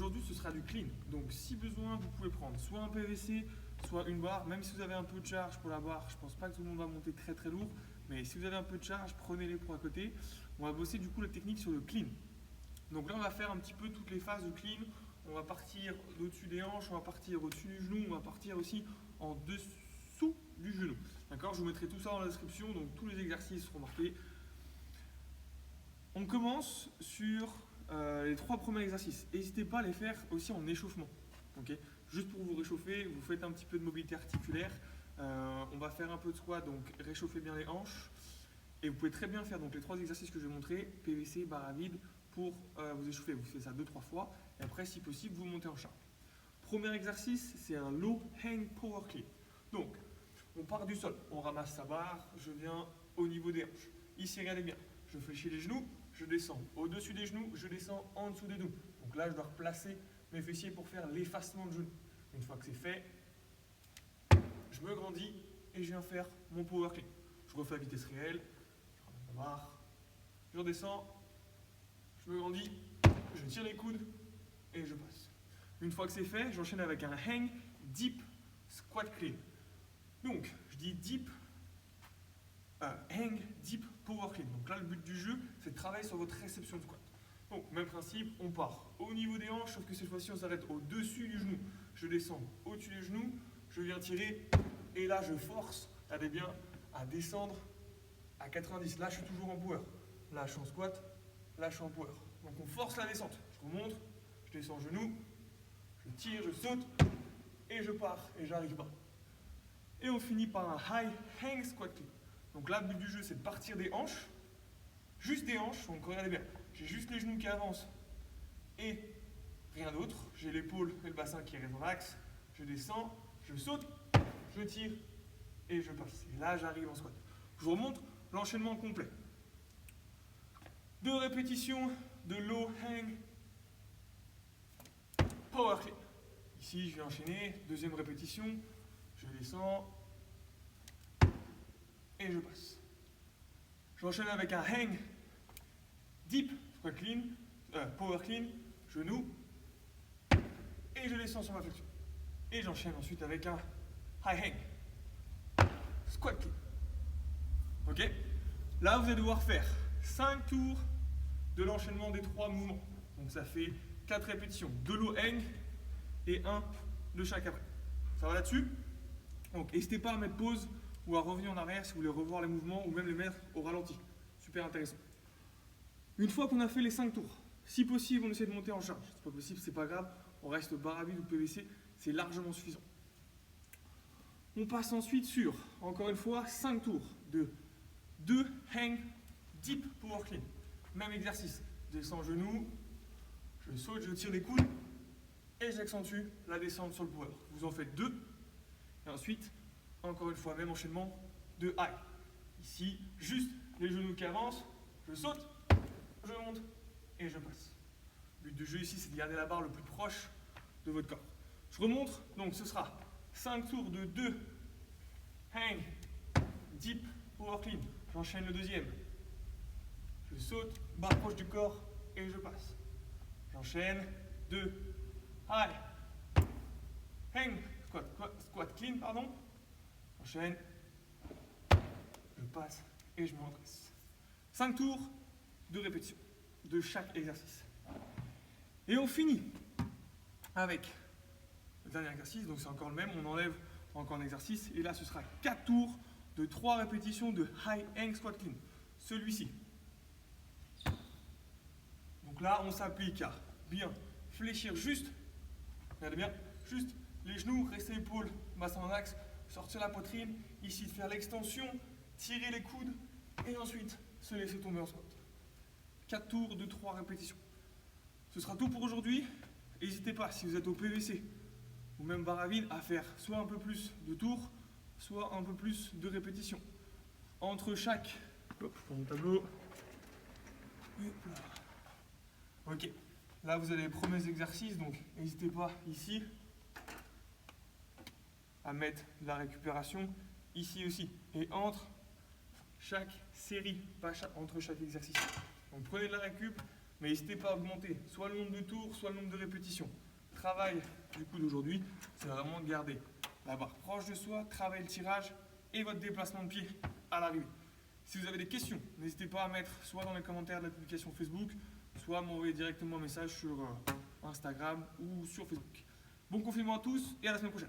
aujourd'hui, ce sera du clean. Donc, si besoin, vous pouvez prendre soit un PVC, soit une barre. Même si vous avez un peu de charge pour la barre, je pense pas que tout le monde va monter très très lourd. Mais si vous avez un peu de charge, prenez-les pour à côté. On va bosser du coup la technique sur le clean. Donc là, on va faire un petit peu toutes les phases de clean. On va partir d'au-dessus des hanches, on va partir au-dessus du genou, on va partir aussi en dessous du genou. D'accord? Je vous mettrai tout ça dans la description, donc tous les exercices seront marqués. On commence sur les 3 premiers exercices. N'hésitez pas à les faire aussi en échauffement. Okay? Juste pour vous réchauffer, vous faites un petit peu de mobilité articulaire. On va faire un peu de squat, donc réchauffez bien les hanches. Et vous pouvez très bien faire donc, les 3 exercices que je vais montrer, PVC, barre à vide, pour vous échauffer. Vous faites ça 2-3 fois. Et après, si possible, vous montez en charge. Premier exercice, c'est un low hang power clean. Donc, on part du sol, on ramasse sa barre, je viens au niveau des hanches. Ici, regardez bien, je fléchis les genoux, je descends au-dessus des genoux, je descends en dessous des genoux. Donc là, je dois replacer mes fessiers pour faire l'effacement de genoux. Une fois que c'est fait, je me grandis et je viens faire mon power clean. Je refais à vitesse réelle, je ramasse ma barre, je redescends, je me grandis, je tire les coudes et je passe. Une fois que c'est fait, j'enchaîne avec un hang deep squat clean. Donc, je dis deep, hang deep power clean. Donc là, le but du jeu, c'est de travailler sur votre réception de squat. Donc, même principe, on part au niveau des hanches, sauf que cette fois-ci, on s'arrête au-dessus du genou. Je descends au-dessus des genoux, je viens tirer, et là, je force, regardez bien, à descendre à 90. Là, je suis toujours en power. Là, je suis en squat, là, je suis en power. Donc, on force la descente. Je remonte, je descends genou, je tire, je saute, et je pars, et j'arrive bas. Et on finit par un high hang squat clean. Donc là, le but du jeu, c'est de partir des hanches, juste des hanches. Donc regardez bien, j'ai juste les genoux qui avancent et rien d'autre. J'ai l'épaule et le bassin qui restent dans l'axe. Je descends, je saute, je tire et je passe. Et là, j'arrive en squat. Je vous remonte l'enchaînement complet. 2 répétitions de low hang power clean. Ici, je vais enchaîner. 2e répétition. Je descends et je passe. J'enchaîne avec un hang deep squat clean, power clean, genou, et je descends sur ma flexion. Et j'enchaîne ensuite avec un high hang squat clean. Ok? Là, vous allez devoir faire 5 tours de l'enchaînement des 3 mouvements. Donc ça fait 4 répétitions, 2 low hang et 1 de chaque après. Ça va là-dessus? Donc n'hésitez pas à mettre pause ou à revenir en arrière si vous voulez revoir les mouvements ou même les mettre au ralenti. Super intéressant. Une fois qu'on a fait les 5 tours, si possible, on essaie de monter en charge. C'est pas possible, c'est pas grave, on reste barre à vide ou PVC, c'est largement suffisant. On passe ensuite sur, encore une fois, 5 tours de 2 hang deep power clean. Même exercice, je descends genoux, je saute, je tire les coudes et j'accentue la descente sur le power. Vous en faites 2 et ensuite, encore une fois, même enchaînement de high. Ici, juste les genoux qui avancent, je saute, je monte et je passe. Le but du jeu ici, c'est de garder la barre le plus proche de votre corps. Je remonte, donc ce sera 5 tours de 2 hang deep power clean. J'enchaîne le 2e. Je saute, barre proche du corps et je passe. J'enchaîne 2 high hang squat clean, pardon. J'enchaîne, je passe et je me redresse. 5 tours, 2 répétitions de chaque exercice. Et on finit avec le dernier exercice, donc c'est encore le même, on enlève encore un exercice, et là ce sera 4 tours de 3 répétitions de high hang squat clean. Celui-ci. Donc là, on s'applique à bien fléchir juste, regardez bien, juste les genoux, rester épaules, bassin en axe, sortir la poitrine, ici de faire l'extension, tirer les coudes, et ensuite se laisser tomber en squat. 4 tours de 3 répétitions. Ce sera tout pour aujourd'hui. N'hésitez pas, si vous êtes au PVC ou même barre à vide, à faire soit un peu plus de tours, soit un peu plus de répétitions. Entre chaque... Hop, je prends mon tableau. Ok, là vous avez les premiers exercices, donc n'hésitez pas ici à mettre de la récupération, ici aussi, et entre chaque série, pas entre chaque exercice. Donc prenez de la récup, Mais n'hésitez pas à augmenter soit le nombre de tours, soit le nombre de répétitions. Le travail du coup d'aujourd'hui, c'est vraiment de garder la barre proche de soi, travailler le tirage et votre déplacement de pied à l'arrivée. Si vous avez des questions, n'hésitez pas à mettre soit dans les commentaires de la publication Facebook, soit m'envoyer directement un message sur Instagram ou sur Facebook. Bon confinement à tous et à la semaine prochaine.